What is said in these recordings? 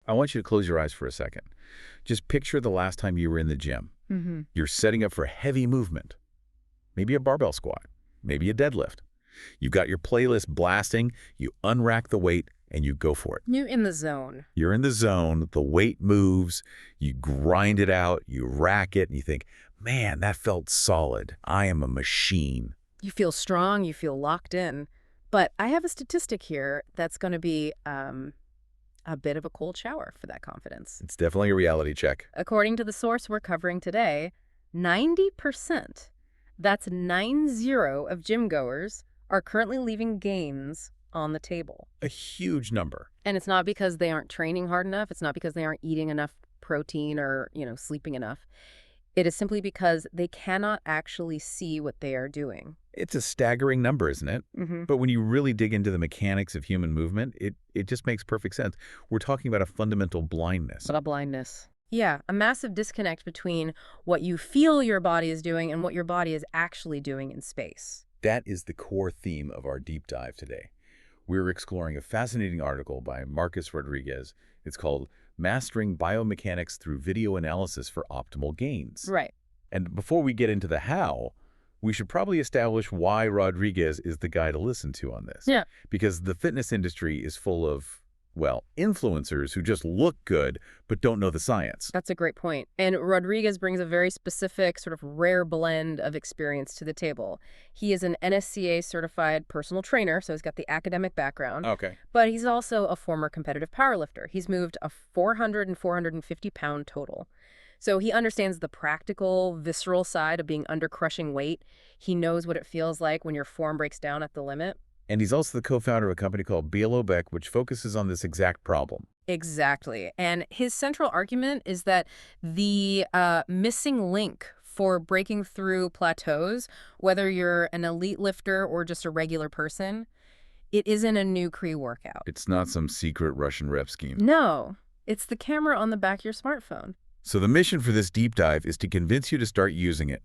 I want you to close your eyes for a second. Just picture the last time you were in the gym. Mm-hmm. You're setting up for heavy movement. Maybe a barbell squat, maybe a deadlift. You've got your playlist blasting, you unrack the weight, and you go for it. You're in the zone. You're in the zone, the weight moves, you grind it out, you rack it, and you think, man, that felt solid. I am a machine. You feel strong, you feel locked in. But I have a statistic here that's going to be a bit of a cold shower for that confidence. It's definitely a reality check. According to the source we're covering today, 90%, that's 90 of gym-goers, are currently leaving gains on the table. A huge number. And it's not because they aren't training hard enough. It's not because they aren't eating enough protein or, sleeping enough. It is simply because they cannot actually see what they are doing. It's a staggering number, isn't it? Mm-hmm. But when you really dig into the mechanics of human movement, it just makes perfect sense. We're talking about a fundamental blindness. But a blindness. Yeah, a massive disconnect between what you feel your body is doing and what your body is actually doing in space. That is the core theme of our deep dive today. We're exploring a fascinating article by Marcus Rodriguez. It's called Mastering Biomechanics Through Video Analysis for Optimal Gains. Right. And before we get into the how, we should probably establish why Rodriguez is the guy to listen to on this. Yeah. Because the fitness industry is full of, influencers who just look good but don't know the science. That's a great point. And Rodriguez brings a very specific, sort of rare blend of experience to the table. He is an NSCA certified personal trainer, so he's got the academic background. Okay. But he's also a former competitive powerlifter. He's moved a 400 and 450-pound total. So he understands the practical, visceral side of being under crushing weight. He knows what it feels like when your form breaks down at the limit. And he's also the co-founder of a company called Biomechanics, which focuses on this exact problem. Exactly. And his central argument is that the missing link for breaking through plateaus, whether you're an elite lifter or just a regular person, it isn't a new Cree workout. It's not some secret Russian rep scheme. No, it's the camera on the back of your smartphone. So the mission for this deep dive is to convince you to start using it.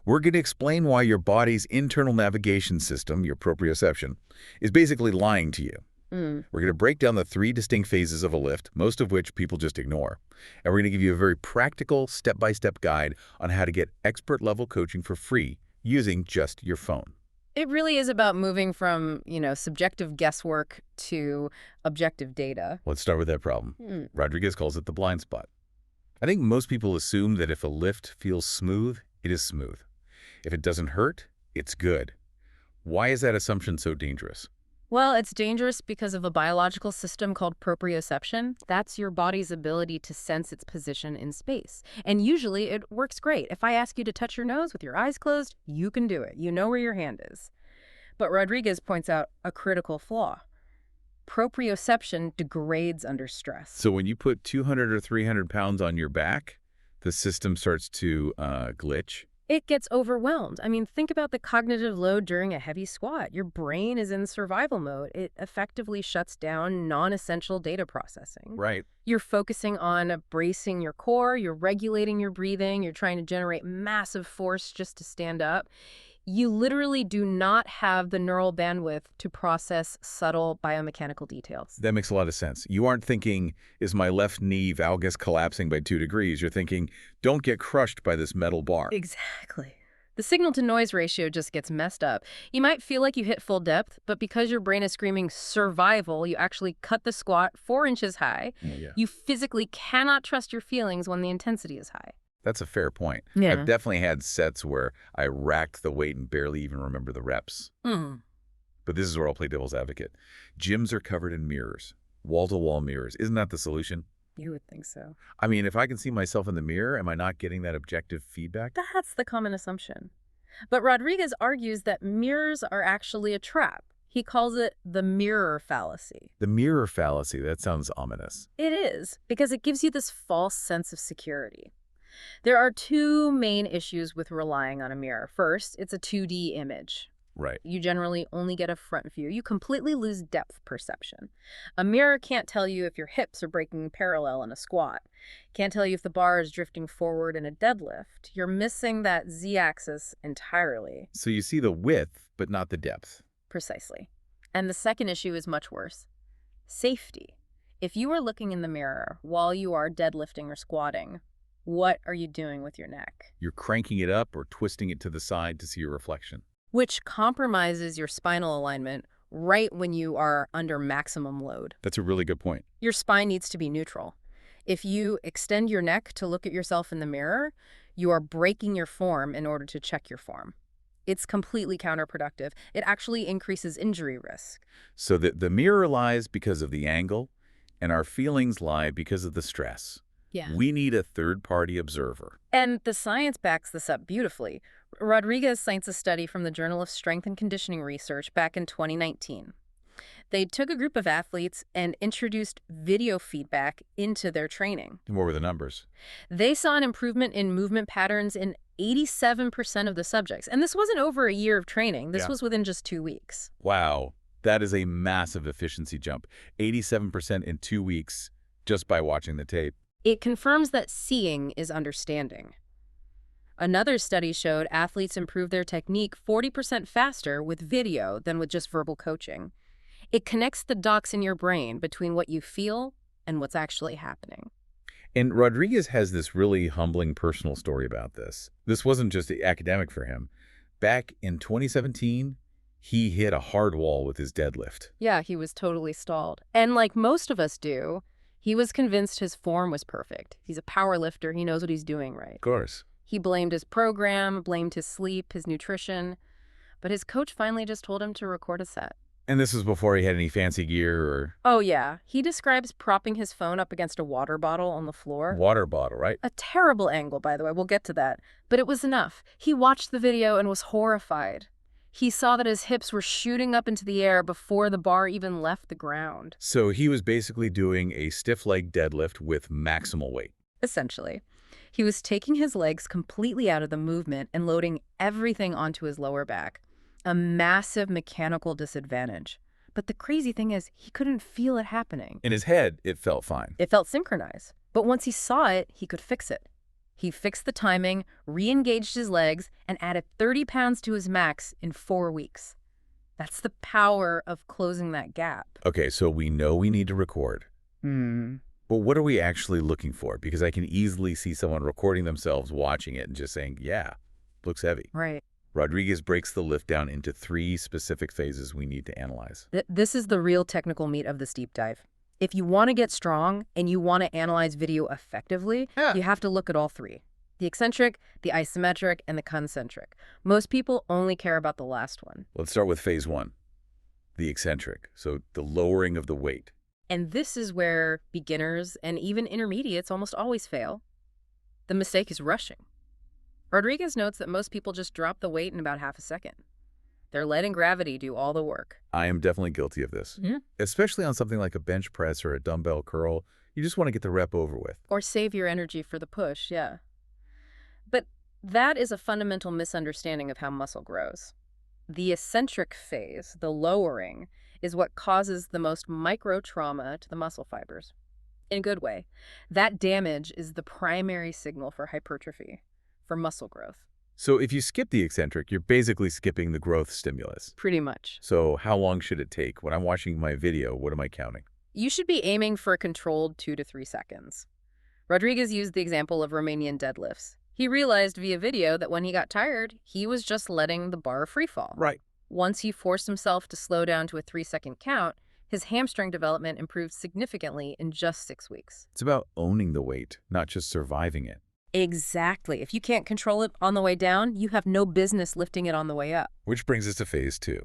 We're going to explain why your body's internal navigation system, your proprioception, is basically lying to you. We're going to break down the 3 distinct phases of a lift, most of which people just ignore. And we're going to give you a very practical, step-by-step guide on how to get expert-level coaching for free using just your phone. It really is about moving from, subjective guesswork to objective data. Let's start with that problem. Rodriguez calls it the blind spot. I think most people assume that if a lift feels smooth, it is smooth. If it doesn't hurt, it's good. Why is that assumption so dangerous? Well, it's dangerous because of a biological system called proprioception. That's your body's ability to sense its position in space. And usually it works great. If I ask you to touch your nose with your eyes closed, you can do it. You know where your hand is. But Rodriguez points out a critical flaw. Proprioception degrades under stress. So when you put 200 or 300 pounds on your back, the system starts to glitch? It gets overwhelmed. I mean, think about the cognitive load during a heavy squat. Your brain is in survival mode. It effectively shuts down non-essential data processing. Right. You're focusing on bracing your core, you're regulating your breathing, you're trying to generate massive force just to stand up. You literally do not have the neural bandwidth to process subtle biomechanical details. That makes a lot of sense. You aren't thinking, is my left knee valgus collapsing by 2 degrees? You're thinking, don't get crushed by this metal bar. Exactly. The signal-to-noise ratio just gets messed up. You might feel like you hit full depth, but because your brain is screaming survival, you actually cut the squat 4 inches high. Yeah. You physically cannot trust your feelings when the intensity is high. That's a fair point. Yeah. I've definitely had sets where I racked the weight and barely even remember the reps. But this is where I'll play devil's advocate. Gyms are covered in mirrors, wall-to-wall mirrors. Isn't that the solution? You would think so. I mean, if I can see myself in the mirror, am I not getting that objective feedback? That's the common assumption. But Rodriguez argues that mirrors are actually a trap. He calls it the mirror fallacy. The mirror fallacy, that sounds ominous. It is, because it gives you this false sense of security. There are 2 main issues with relying on a mirror. First, it's a 2D image. Right. You generally only get a front view. You completely lose depth perception. A mirror can't tell you if your hips are breaking parallel in a squat. Can't tell you if the bar is drifting forward in a deadlift. You're missing that Z-axis entirely. So you see the width, but not the depth. Precisely. And the second issue is much worse. Safety. If you are looking in the mirror while you are deadlifting or squatting, what are you doing with your neck? You're cranking it up or twisting it to the side to see your reflection. Which compromises your spinal alignment right when you are under maximum load. That's a really good point. Your spine needs to be neutral. If you extend your neck to look at yourself in the mirror, you are breaking your form in order to check your form. It's completely counterproductive. It actually increases injury risk. So the mirror lies because of the angle, and our feelings lie because of the stress. Yeah. We need a third-party observer. And the science backs this up beautifully. Rodriguez cites a study from the Journal of Strength and Conditioning Research back in 2019. They took a group of athletes and introduced video feedback into their training. And what were the numbers? They saw an improvement in movement patterns in 87% of the subjects. And this wasn't over a year of training. This was within just 2 weeks. Wow, that is a massive efficiency jump. 87% in 2 weeks just by watching the tape. It confirms that seeing is understanding. Another study showed athletes improved their technique 40% faster with video than with just verbal coaching. It connects the dots in your brain between what you feel and what's actually happening. And Rodriguez has this really humbling personal story about this. This wasn't just academic for him. Back in 2017, he hit a hard wall with his deadlift. Yeah, he was totally stalled. And like most of us do, he was convinced his form was perfect. He's a power lifter. He knows what he's doing right. Of course. He blamed his program, blamed his sleep, his nutrition. But his coach finally just told him to record a set. And this was before he had any fancy gear or... Oh, yeah. He describes propping his phone up against a water bottle on the floor. Water bottle, right? A terrible angle, by the way. We'll get to that. But it was enough. He watched the video and was horrified. He saw that his hips were shooting up into the air before the bar even left the ground. So he was basically doing a stiff leg deadlift with maximal weight. Essentially. He was taking his legs completely out of the movement and loading everything onto his lower back. A massive mechanical disadvantage. But the crazy thing is, he couldn't feel it happening. In his head, it felt fine. It felt synchronized. But once he saw it, he could fix it. He fixed the timing, re-engaged his legs, and added 30 pounds to his max in 4 weeks. That's the power of closing that gap. Okay, so we know we need to record. But what are we actually looking for? Because I can easily see someone recording themselves watching it and just saying, yeah, looks heavy. Right. Rodriguez breaks the lift down into 3 specific phases we need to analyze. This is the real technical meat of this deep dive. If you want to get strong and you want to analyze video effectively, you have to look at all 3. The eccentric, the isometric, and the concentric. Most people only care about the last one. Let's start with phase 1, the eccentric, so the lowering of the weight. And this is where beginners and even intermediates almost always fail. The mistake is rushing. Rodriguez notes that most people just drop the weight in about half a second. They're letting gravity do all the work. I am definitely guilty of this, especially on something like a bench press or a dumbbell curl. You just want to get the rep over with. Or save your energy for the push, yeah. But that is a fundamental misunderstanding of how muscle grows. The eccentric phase, the lowering, is what causes the most micro trauma to the muscle fibers. In a good way. That damage is the primary signal for hypertrophy, for muscle growth. So if you skip the eccentric, you're basically skipping the growth stimulus. Pretty much. So how long should it take? When I'm watching my video, what am I counting? You should be aiming for a controlled 2 to 3 seconds. Rodriguez used the example of Romanian deadlifts. He realized via video that when he got tired, he was just letting the bar free fall. Right. Once he forced himself to slow down to a 3-second count, his hamstring development improved significantly in just 6 weeks. It's about owning the weight, not just surviving it. Exactly. If you can't control it on the way down, you have no business lifting it on the way up. Which brings us to phase 2,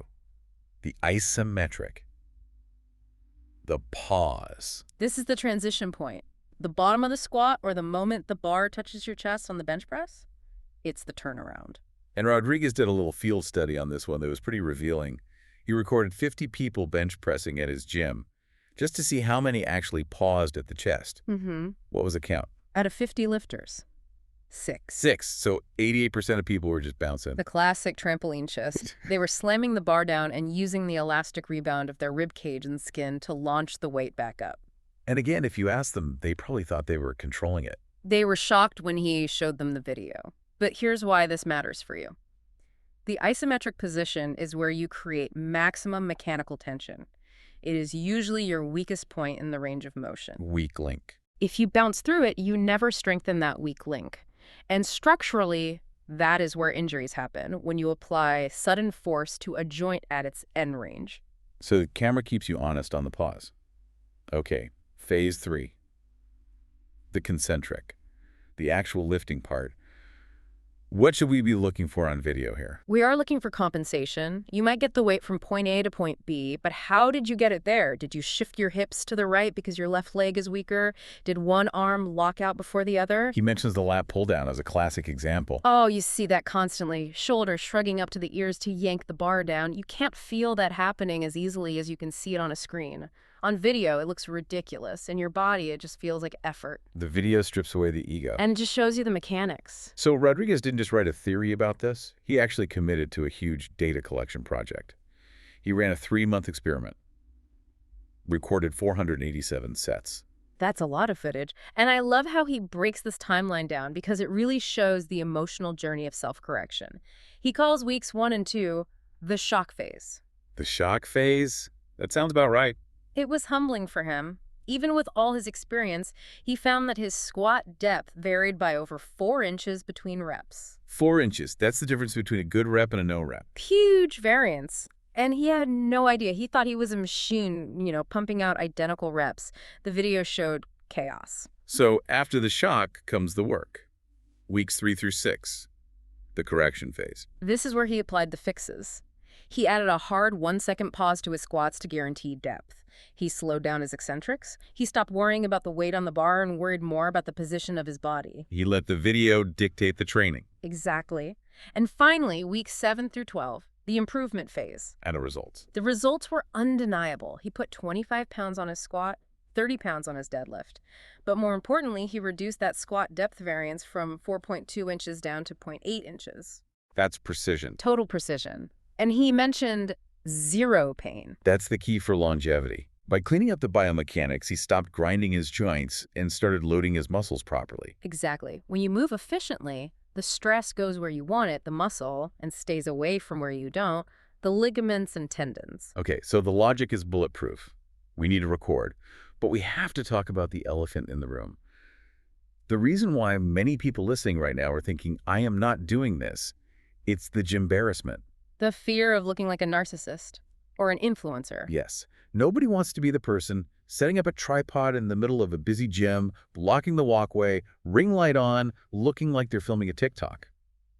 the isometric, the pause. This is the transition point. The bottom of the squat or the moment the bar touches your chest on the bench press, it's the turnaround. And Rodriguez did a little field study on this one that was pretty revealing. He recorded 50 people bench pressing at his gym just to see how many actually paused at the chest. What was the count? Out of 50 lifters, 6. 6. So 88% of people were just bouncing. The classic trampoline chest. They were slamming the bar down and using the elastic rebound of their rib cage and skin to launch the weight back up. And again, if you ask them, they probably thought they were controlling it. They were shocked when he showed them the video. But here's why this matters for you. The isometric position is where you create maximum mechanical tension. It is usually your weakest point in the range of motion. Weak link. If you bounce through it, you never strengthen that weak link. And structurally, that is where injuries happen, when you apply sudden force to a joint at its end range. So the camera keeps you honest on the pause. Okay, phase 3. The concentric. The actual lifting part. What should we be looking for on video here? We are looking for compensation. You might get the weight from point A to point B, but how did you get it there? Did you shift your hips to the right because your left leg is weaker? Did one arm lock out before the other? He mentions the lat pull down as a classic example. Oh, you see that constantly. Shoulders shrugging up to the ears to yank the bar down. You can't feel that happening as easily as you can see it on a screen. On video, it looks ridiculous. In your body, it just feels like effort. The video strips away the ego. And it just shows you the mechanics. So Rodriguez didn't just write a theory about this. He actually committed to a huge data collection project. He ran a 3-month experiment. Recorded 487 sets. That's a lot of footage. And I love how he breaks this timeline down because it really shows the emotional journey of self-correction. He calls weeks 1 and 2 the shock phase. The shock phase? That sounds about right. It was humbling for him. Even with all his experience, he found that his squat depth varied by over 4 inches between reps. 4 inches. That's the difference between a good rep and a no rep. Huge variance. And he had no idea. He thought he was a machine, pumping out identical reps. The video showed chaos. So after the shock comes the work. Weeks 3 through 6. The correction phase. This is where he applied the fixes. He added a hard 1-second pause to his squats to guarantee depth. He slowed down his eccentrics. He stopped worrying about the weight on the bar and worried more about the position of his body. He let the video dictate the training. Exactly. And finally, weeks 7 through 12, the improvement phase. And the results. The results were undeniable. He put 25 pounds on his squat, 30 pounds on his deadlift. But more importantly, he reduced that squat depth variance from 4.2 inches down to 0.8 inches. That's precision. Total precision. And he mentioned 0 pain. That's the key for longevity. By cleaning up the biomechanics, he stopped grinding his joints and started loading his muscles properly. Exactly. When you move efficiently, the stress goes where you want it, the muscle, and stays away from where you don't, the ligaments and tendons. Okay, so the logic is bulletproof. We need to record. But we have to talk about the elephant in the room. The reason why many people listening right now are thinking, I am not doing this, it's the gym-embarrassment. The fear of looking like a narcissist or an influencer. Yes. Nobody wants to be the person setting up a tripod in the middle of a busy gym, blocking the walkway, ring light on, looking like they're filming a TikTok.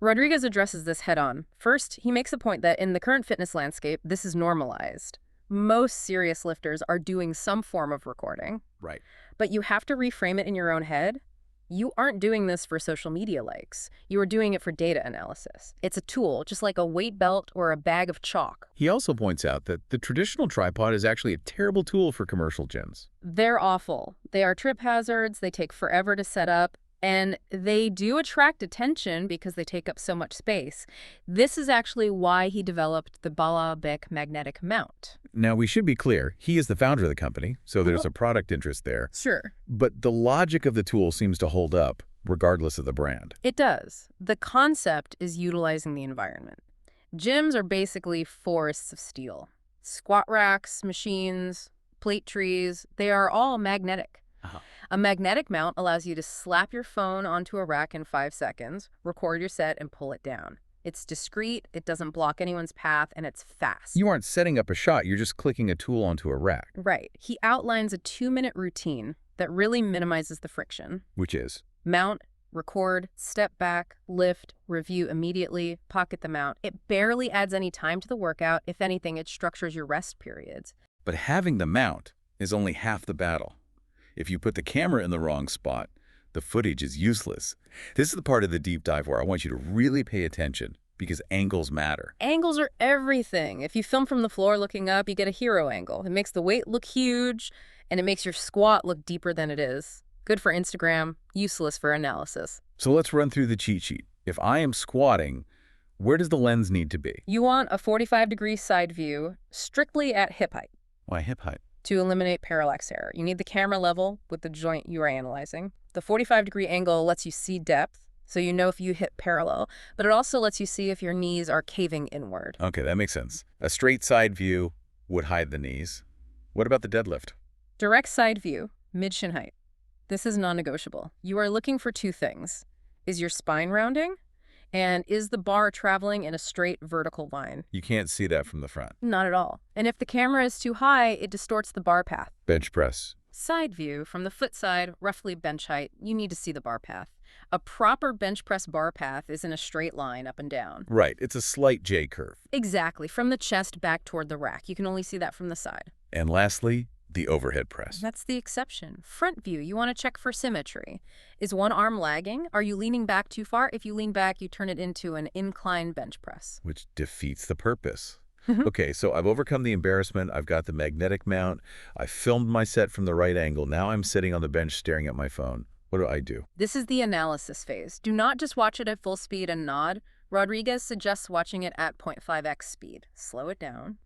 Rodriguez addresses this head-on. First, he makes a point that in the current fitness landscape, this is normalized. Most serious lifters are doing some form of recording. Right. But you have to reframe it in your own head. You aren't doing this for social media likes. You are doing it for data analysis. It's a tool, just like a weight belt or a bag of chalk. He also points out that the traditional tripod is actually a terrible tool for commercial gyms. They're awful. They are trip hazards. They take forever to set up. And they do attract attention because they take up so much space. This is actually why he developed the Biomechanics magnetic mount. Now, we should be clear. He is the founder of the company, so there's a product interest there. Sure. But the logic of the tool seems to hold up, regardless of the brand. It does. The concept is utilizing the environment. Gyms are basically forests of steel. Squat racks, machines, plate trees, they are all magnetic. A magnetic mount allows you to slap your phone onto a rack in 5 seconds, record your set, and pull it down. It's discreet, it doesn't block anyone's path, and it's fast. You aren't setting up a shot, you're just clicking a tool onto a rack. Right. He outlines a 2-minute routine that really minimizes the friction. Which is? Mount, record, step back, lift, review immediately, pocket the mount. It barely adds any time to the workout. If anything, it structures your rest periods. But having the mount is only half the battle. If you put the camera in the wrong spot, the footage is useless. This is the part of the deep dive where I want you to really pay attention because angles matter. Angles are everything. If you film from the floor looking up, you get a hero angle. It makes the weight look huge, and it makes your squat look deeper than it is. Good for Instagram, useless for analysis. So let's run through the cheat sheet. If I am squatting, where does the lens need to be? You want a 45-degree side view, strictly at hip height. Why hip height? To eliminate parallax error. You need the camera level with the joint you are analyzing. The 45-degree angle lets you see depth, so you know if you hit parallel, but it also lets you see if your knees are caving inward. Okay, that makes sense. A straight side view would hide the knees. What about the deadlift? Direct side view, mid-shin height. This is non-negotiable. You are looking for two things. Is your spine rounding? And is the bar traveling in a straight vertical line? You can't see that from the front. Not at all. And if the camera is too high, it distorts the bar path. Bench press. Side view, from the foot side, roughly bench height, you need to see the bar path. A proper bench press bar path is in a straight line up and down. Right, it's a slight J-curve. Exactly, from the chest back toward the rack. You can only see that from the side. And lastly, the overhead press. That's the exception. Front view, you want to check for symmetry. Is one arm lagging? Are you leaning back too far? If you lean back, you turn it into an incline bench press. Which defeats the purpose. Okay, so I've overcome the embarrassment. I've got the magnetic mount. I filmed my set from the right angle. Now I'm sitting on the bench staring at my phone. What do I do? This is the analysis phase. Do not just watch it at full speed and nod. Rodriguez suggests watching it at 0.5x speed. Slow it down.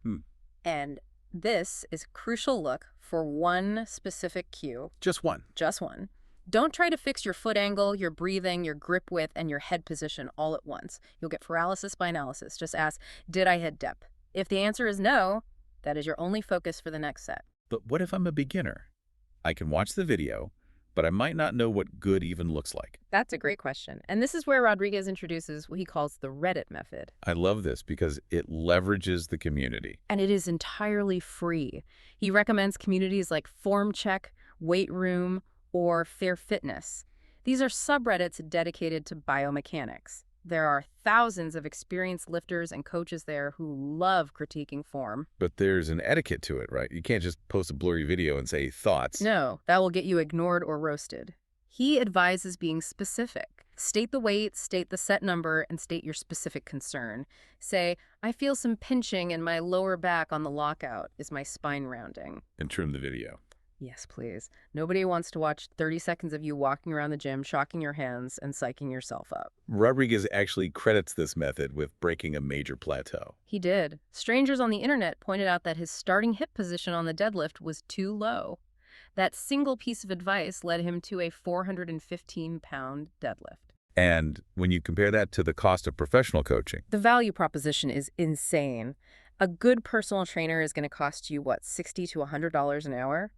And this is a crucial look for one specific cue. Just one. Just one. Don't try to fix your foot angle, your breathing, your grip width, and your head position all at once. You'll get paralysis by analysis. Just ask, did I hit depth? If the answer is no, that is your only focus for the next set. But what if I'm a beginner? I can watch the video, but I might not know what good even looks like. That's a great question. And this is where Rodriguez introduces what he calls the Reddit method. I love this because it leverages the community. And it is entirely free. He recommends communities like Form Check, Weight Room, or Fair Fitness. These are subreddits dedicated to biomechanics. There are thousands of experienced lifters and coaches there who love critiquing form. But there's an etiquette to it, right? You can't just post a blurry video and say thoughts. No, that will get you ignored or roasted. He advises being specific. State the weight, state the set number, and state your specific concern. Say, I feel some pinching in my lower back on the lockout. Is my spine rounding? And trim the video. Yes, please. Nobody wants to watch 30 seconds of you walking around the gym, shocking your hands, and psyching yourself up. Rodriguez actually credits this method with breaking a major plateau. He did. Strangers on the internet pointed out that his starting hip position on the deadlift was too low. That single piece of advice led him to a 415-pound deadlift. And when you compare that to the cost of professional coaching, the value proposition is insane. A good personal trainer is going to cost you, what, $60 to $100 an hour?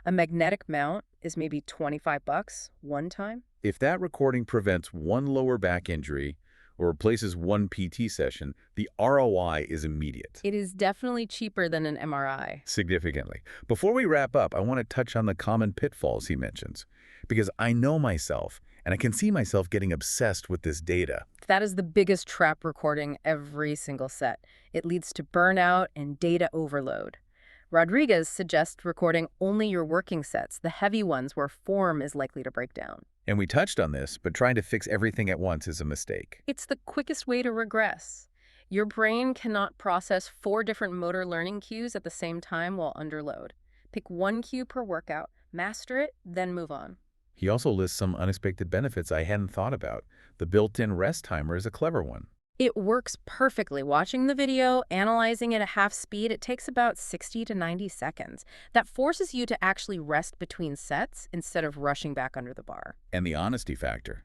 A magnetic mount is maybe $25 one time. If that recording prevents one lower back injury or replaces one PT session, the ROI is immediate. It is definitely cheaper than an MRI. Significantly. Before we wrap up, I want to touch on the common pitfalls he mentions, because I know myself, and I can see myself getting obsessed with this data. That is the biggest trap recording every single set. It leads to burnout and data overload. Rodriguez suggests recording only your working sets, the heavy ones where form is likely to break down. And we touched on this, but trying to fix everything at once is a mistake. It's the quickest way to regress. Your brain cannot process 4 different motor learning cues at the same time while under load. Pick one cue per workout, master it, then move on. He also lists some unexpected benefits I hadn't thought about. The built-in rest timer is a clever one. It works perfectly. Watching the video, analyzing it at half speed, it takes about 60 to 90 seconds. That forces you to actually rest between sets instead of rushing back under the bar. And the honesty factor.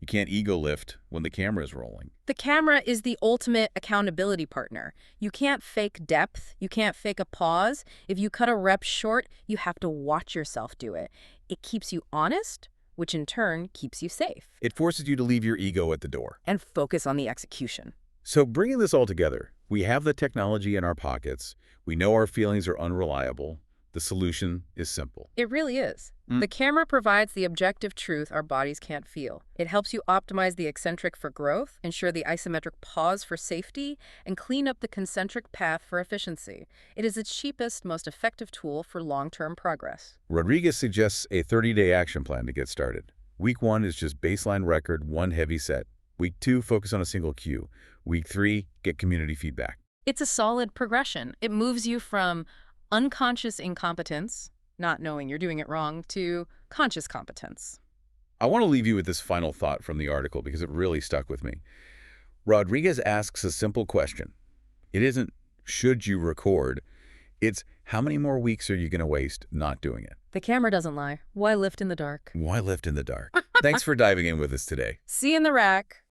You can't ego lift when the camera is rolling. The camera is the ultimate accountability partner. You can't fake depth. You can't fake a pause. If you cut a rep short, you have to watch yourself do it. It keeps you honest, which in turn keeps you safe. It forces you to leave your ego at the door. And focus on the execution. So bringing this all together, we have the technology in our pockets. We know our feelings are unreliable. The solution is simple. It really is. The camera provides the objective truth our bodies can't feel. It helps you optimize the eccentric for growth, ensure the isometric pause for safety, and clean up the concentric path for efficiency. It is the cheapest, most effective tool for long-term progress. Rodriguez suggests a 30-day action plan to get started. Week 1 is just baseline record, 1 heavy set. Week 2, focus on a single cue. Week 3, get community feedback. It's a solid progression. It moves you from unconscious incompetence, not knowing you're doing it wrong, to conscious competence. I want to leave you with this final thought from the article because it really stuck with me. Rodriguez asks a simple question. It isn't, should you record? It's, how many more weeks are you going to waste not doing it? The camera doesn't lie. Why lift in the dark? Why lift in the dark? Thanks for diving in with us today. See you in the rack.